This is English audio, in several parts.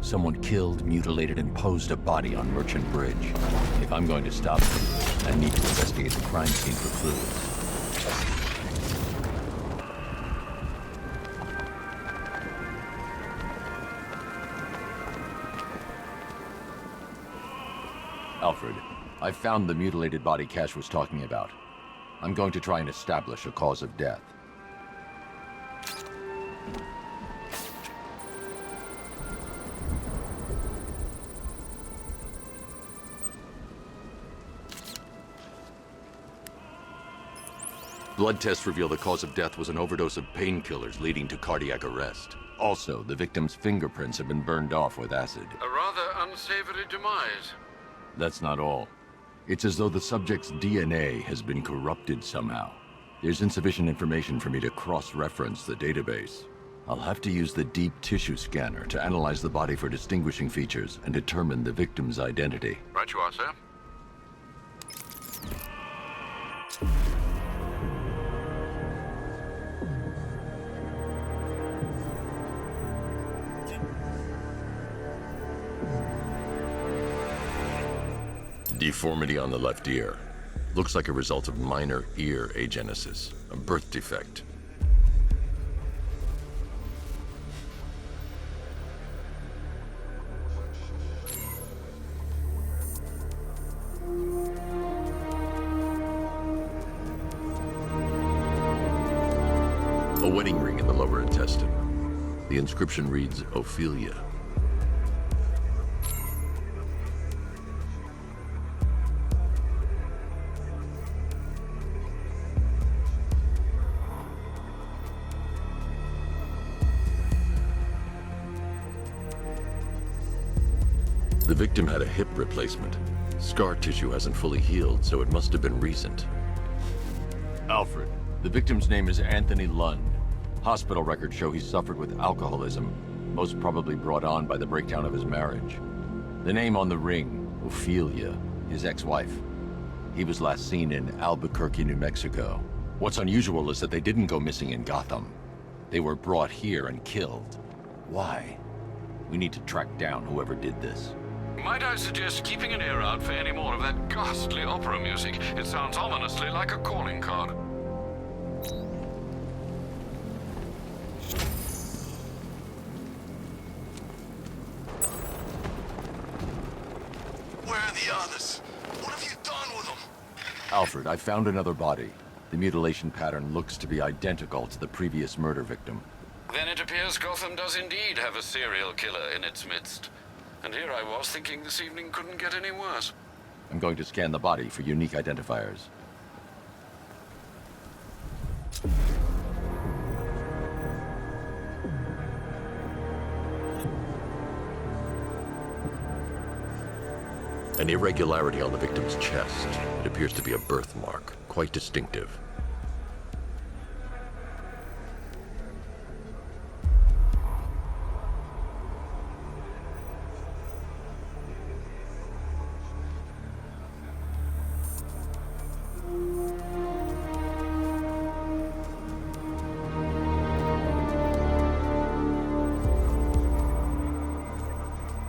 Someone killed, mutilated, and posed a body on Merchant Bridge. If I'm going to stop them, I need to investigate the crime scene for clues. Alfred, I found the mutilated body Cash was talking about. I'm going to try and establish a cause of death. Blood tests reveal the cause of death was an overdose of painkillers leading to cardiac arrest. Also, the victim's fingerprints have been burned off with acid. A rather unsavory demise. That's not all. It's as though the subject's DNA has been corrupted somehow. There's insufficient information for me to cross-reference the database. I'll have to use the deep tissue scanner to analyze the body for distinguishing features and determine the victim's identity. Right you are, sir. Deformity on the left ear. Looks like a result of minor ear agenesis, a birth defect. A wedding ring in the lower intestine. The inscription reads, Ophelia. The victim had a hip replacement. Scar tissue hasn't fully healed, so it must have been recent. Alfred, the victim's name is Anthony Lund. Hospital records show he suffered with alcoholism, most probably brought on by the breakdown of his marriage. The name on the ring, Ophelia, his ex-wife. He was last seen in Albuquerque, New Mexico. What's unusual is that they didn't go missing in Gotham. They were brought here and killed. Why? We need to track down whoever did this. Might I suggest keeping an ear out for any more of that ghastly opera music? It sounds ominously like a calling card. Where are the others? What have you done with them? Alfred, I found another body. The mutilation pattern looks to be identical to the previous murder victim. Then it appears Gotham does indeed have a serial killer in its midst. And here I was thinking this evening couldn't get any worse. I'm going to scan the body for unique identifiers. An irregularity on the victim's chest. It appears to be a birthmark, quite distinctive.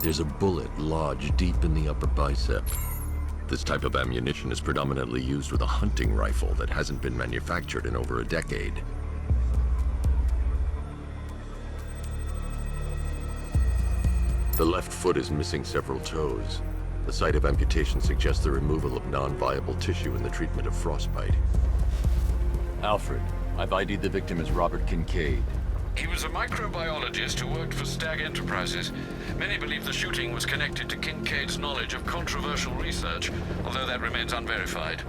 There's a bullet lodged deep in the upper bicep. This type of ammunition is predominantly used with a hunting rifle that hasn't been manufactured in over a decade. The left foot is missing several toes. The site of amputation suggests the removal of non-viable tissue in the treatment of frostbite. Alfred, I've ID'd the victim as Robert Kincaid. He was a microbiologist who worked for Stag Enterprises. Many believe the shooting was connected to Kincaid's knowledge of controversial research, although that remains unverified.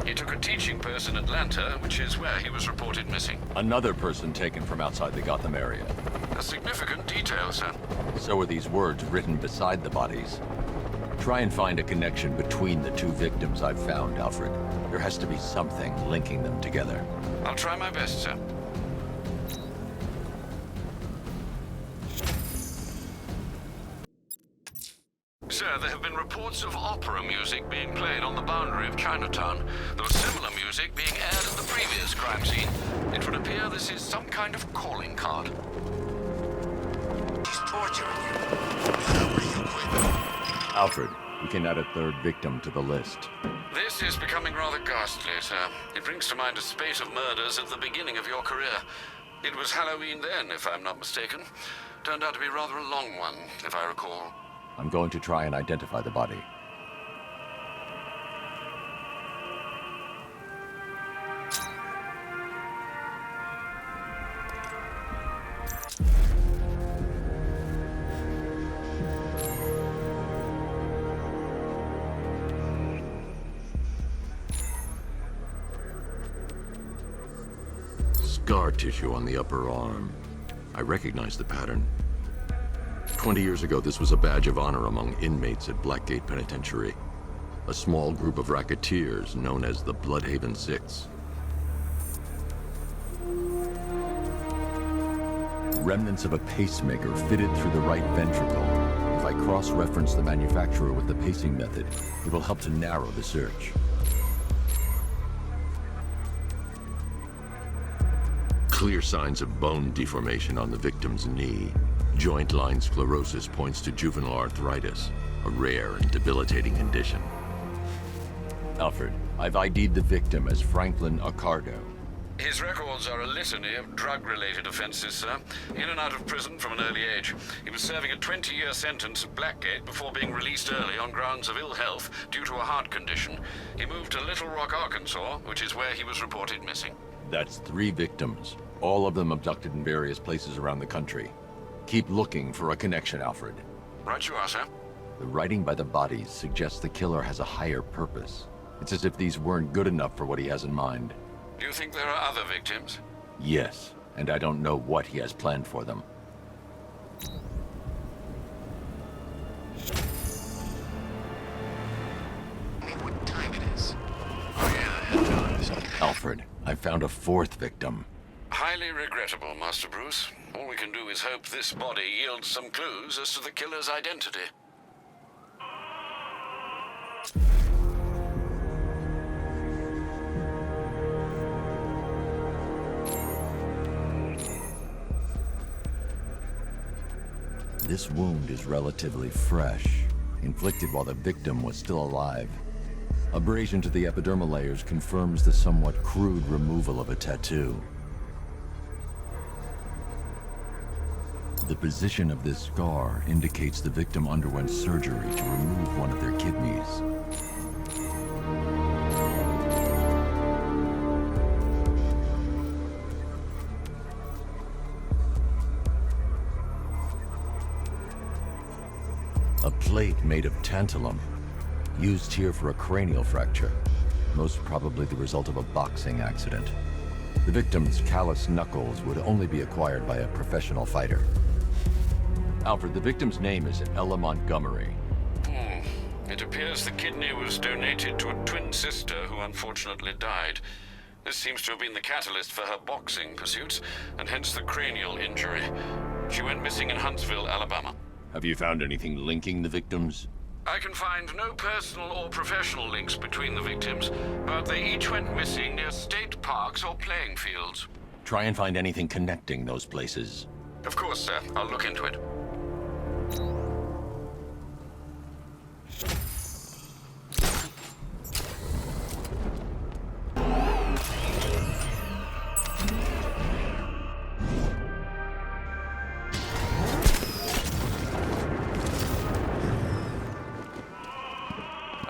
He took a teaching post in Atlanta, which is where he was reported missing. Another person taken from outside the Gotham area. A significant detail, sir. So are these words written beside the bodies. Try and find a connection between the two victims I've found, Alfred. There has to be something linking them together. I'll try my best, sir. Sir, there have been reports of opera music being played on the boundary of Chinatown. There was similar music being aired at the previous crime scene. It would appear this is some kind of calling card. He's torturing you. Alfred, we can add a third victim to the list. This is becoming rather ghastly, sir. It brings to mind a spate of murders at the beginning of your career. It was Halloween then, if I'm not mistaken. Turned out to be rather a long one, if I recall. I'm going to try and identify the body. Scar tissue on the upper arm. I recognize the pattern. 20 years ago, this was a badge of honor among inmates at Blackgate Penitentiary. A small group of racketeers known as the Bloodhaven Six. Remnants of a pacemaker fitted through the right ventricle. If I cross-reference the manufacturer with the pacing method, it will help to narrow the search. Clear signs of bone deformation on the victim's knee. Joint line sclerosis points to juvenile arthritis, a rare and debilitating condition. Alfred, I've ID'd the victim as Franklin Accardo. His records are a litany of drug-related offenses, sir. In and out of prison from an early age. He was serving a 20-year sentence at Blackgate before being released early on grounds of ill health due to a heart condition. He moved to Little Rock, Arkansas, which is where he was reported missing. That's 3 victims, all of them abducted in various places around the country. Keep looking for a connection, Alfred. Right you are, sir. The writing by the bodies suggests the killer has a higher purpose. It's as if these weren't good enough for what he has in mind. Do you think there are other victims? Yes, and I don't know what he has planned for them. What time it is? Oh yeah, head times. Alfred, I found a 4th victim. Highly regrettable, Master Bruce. All we can do is hope this body yields some clues as to the killer's identity. This wound is relatively fresh, inflicted while the victim was still alive. Abrasion to the epidermal layers confirms the somewhat crude removal of a tattoo. The position of this scar indicates the victim underwent surgery to remove one of their kidneys. A plate made of tantalum, used here for a cranial fracture, most probably the result of a boxing accident. The victim's calloused knuckles would only be acquired by a professional fighter. Alfred, the victim's name is Ella Montgomery. It appears the kidney was donated to a twin sister who unfortunately died. This seems to have been the catalyst for her boxing pursuits, and hence the cranial injury. She went missing in Huntsville, Alabama. Have you found anything linking the victims? I can find no personal or professional links between the victims, but they each went missing near state parks or playing fields. Try and find anything connecting those places. Of course, sir. I'll look into it.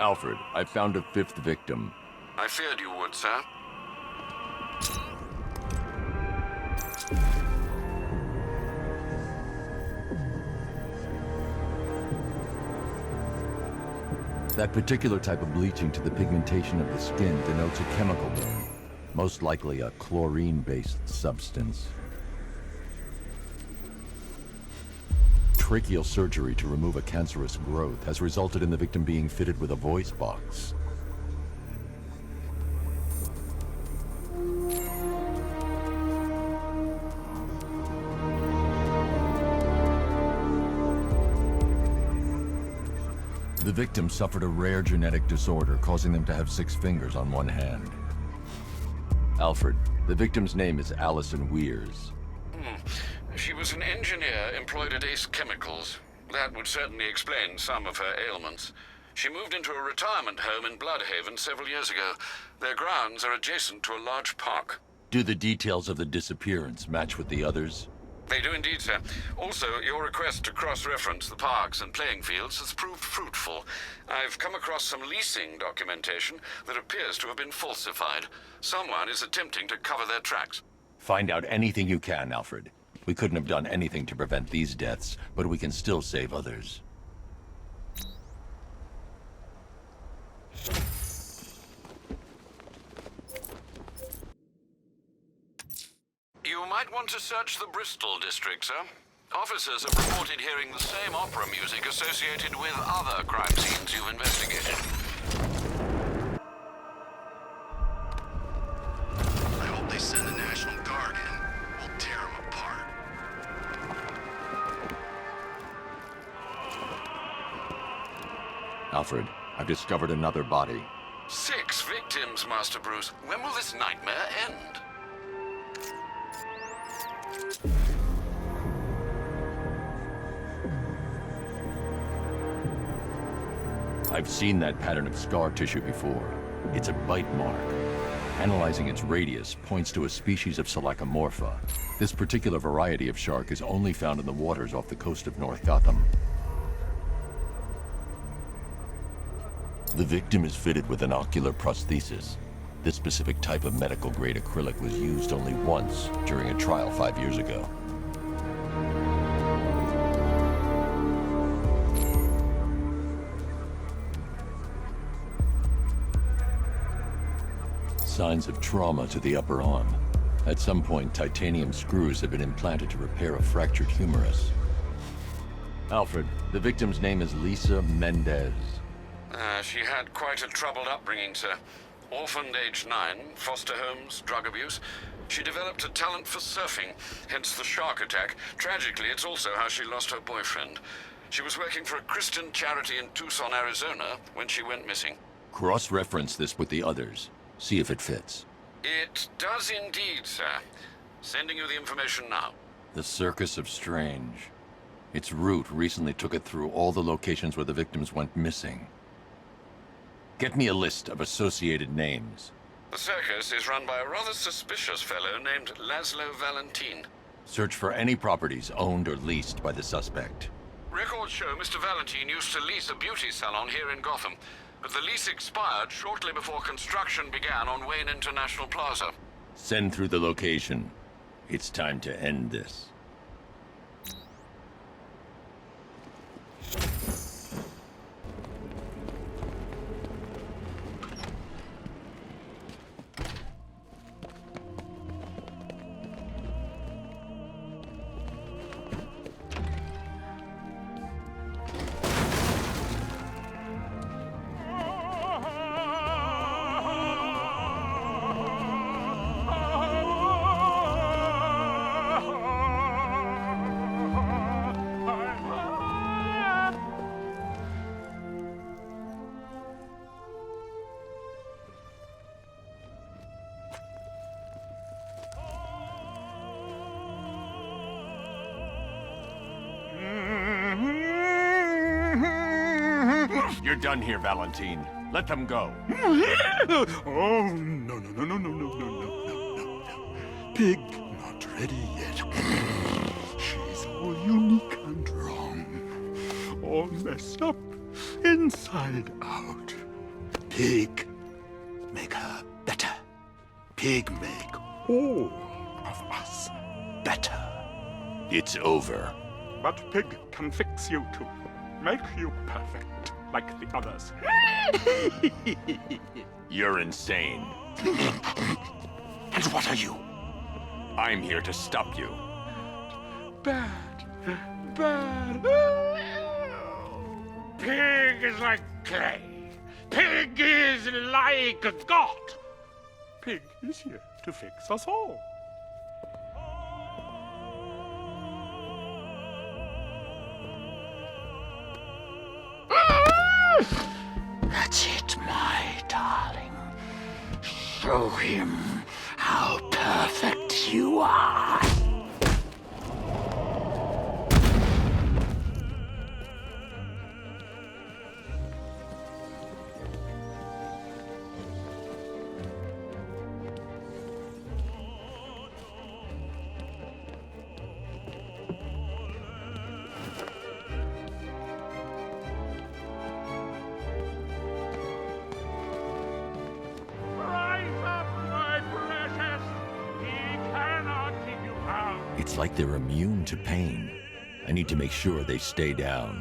Alfred, I found a 5th victim. I feared you would, sir. That particular type of bleaching to the pigmentation of the skin denotes a chemical burn, most likely a chlorine-based substance. Tracheal surgery to remove a cancerous growth has resulted in the victim being fitted with a voice box. The victim suffered a rare genetic disorder, causing them to have 6 fingers on one hand. Alfred, the victim's name is Allison Weirs. She was an engineer employed at Ace Chemicals. That would certainly explain some of her ailments. She moved into a retirement home in Bloodhaven several years ago. Their grounds are adjacent to a large park. Do the details of the disappearance match with the others? They do indeed, sir. Also, your request to cross-reference the parks and playing fields has proved fruitful. I've come across some leasing documentation that appears to have been falsified. Someone is attempting to cover their tracks. Find out anything you can, Alfred. We couldn't have done anything to prevent these deaths, but we can still save others. You might want to search the Bristol district, sir. Officers have reported hearing the same opera music associated with other crime scenes you've investigated. I hope they send the National Guard in. We'll tear them apart. Alfred, I've discovered another body. 6 victims, Master Bruce. When will this nightmare end? I've seen that pattern of scar tissue before. It's a bite mark. Analyzing its radius points to a species of Selachomorpha. This particular variety of shark is only found in the waters off the coast of North Gotham. The victim is fitted with an ocular prosthesis. This specific type of medical-grade acrylic was used only once during a trial 5 years ago. Signs of trauma to the upper arm. At some point, titanium screws have been implanted to repair a fractured humerus. Alfred, the victim's name is Lisa Mendez. She had quite a troubled upbringing, sir. Orphaned aged 9, foster homes, drug abuse. She developed a talent for surfing, hence the shark attack. Tragically, it's also how she lost her boyfriend. She was working for a Christian charity in Tucson, Arizona, when she went missing. Cross-reference this with the others. See if it fits. It does indeed, sir. Sending you the information now. The Circus of Strange. Its route recently took it through all the locations where the victims went missing. Get me a list of associated names. The circus is run by a rather suspicious fellow named Laszlo Valentin. Search for any properties owned or leased by the suspect. Records show Mr. Valentin used to lease a beauty salon here in Gotham, but the lease expired shortly before construction began on Wayne International Plaza. Send through the location. It's time to end this. You're done here, Valentine. Let them go. Oh, no, no, no, no, no, no, no, no, no, no. Pig not ready yet. She's all unique and wrong. All messed up, inside out. Pig, make her better. Pig, make all of us better. It's over. But Pig can fix you too. Make you perfect, like the others. You're insane. And what are you? I'm here to stop you. Bad. Bad. Pig is like clay. Pig is like a god. Pig is here to fix us all. That's it, my darling. Show him how perfect you are. It's like they're immune to pain. I need to make sure they stay down.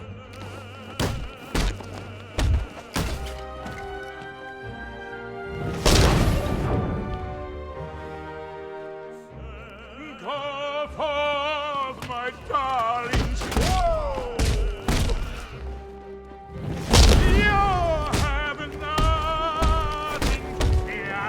Go forth, my darlings. You have nothing to fear.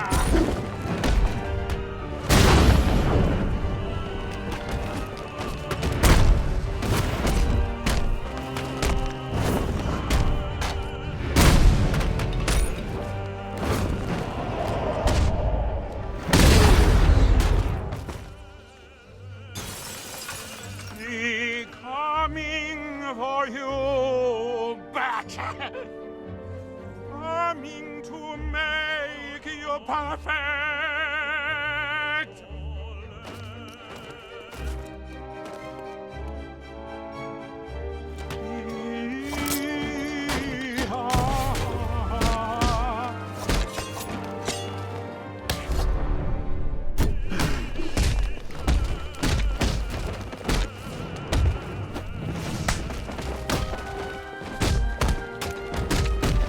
Me coming for you back. Coming to make you perfect.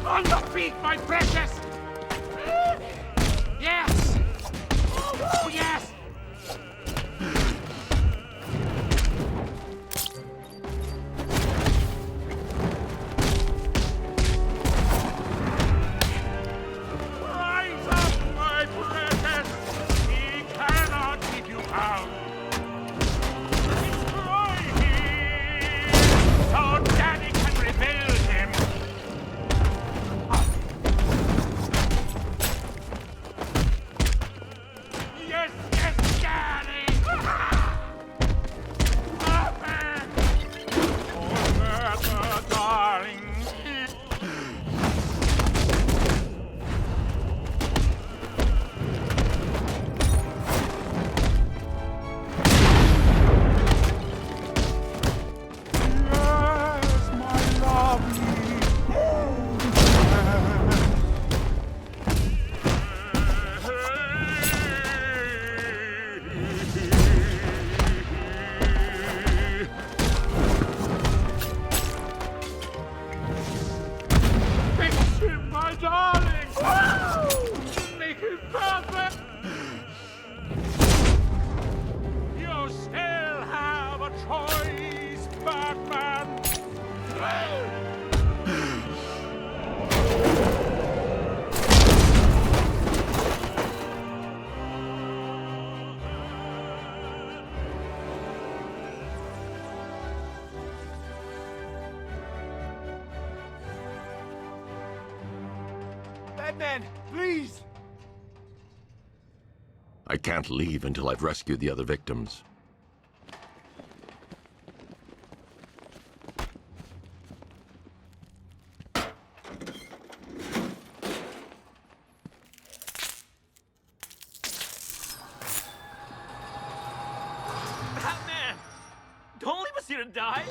On your feet, my precious! Yes! Oh, yes! Rise up, my precious! He cannot keep you down! Destroy him! So Daddy can rebuild him! Yes, yes, Daddy! Perfect! Forever, darling! Yes, my lovely! Fix him, my darling! Make him perfect! You still have a choice, Batman! Batman, please! I can't leave until I've rescued the other victims. Batman! Don't leave us here to die!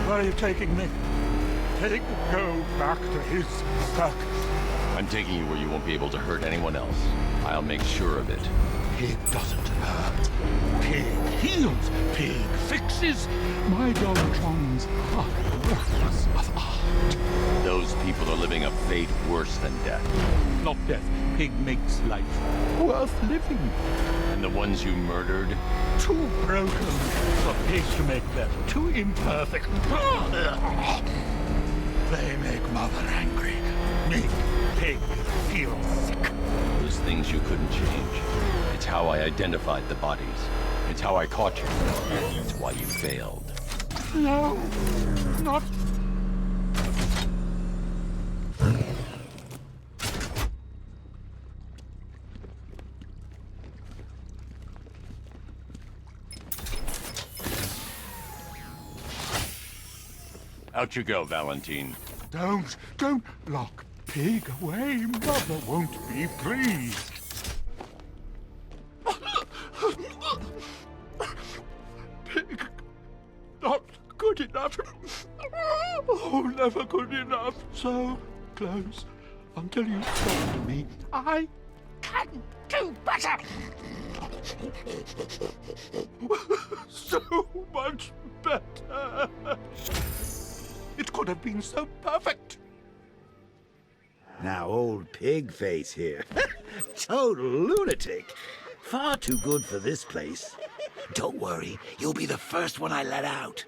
Where are you taking me? Go back to his circus. I'm taking you where you won't be able to hurt anyone else. I'll make sure of it. Pig doesn't hurt. Pig heals. Pig fixes. My Dontrons are worthless of art. Those people are living a fate worse than death. Not death. Pig makes life worth living. And the ones you murdered? Too broken for pigs to make better. Too imperfect. They make Mother angry. Make Pig feel sick. Those things you couldn't change. It's how I identified the bodies. It's how I caught you. It's why you failed. No, not. Out you go, Valentine. Don't lock Pig away. Mother won't be pleased. Pig, not good enough. Oh, never good enough. So close until you told me I can do better. So much better. It could have been so perfect. Now old Pigface here. Total lunatic. Far too good for this place. Don't worry, you'll be the first one I let out.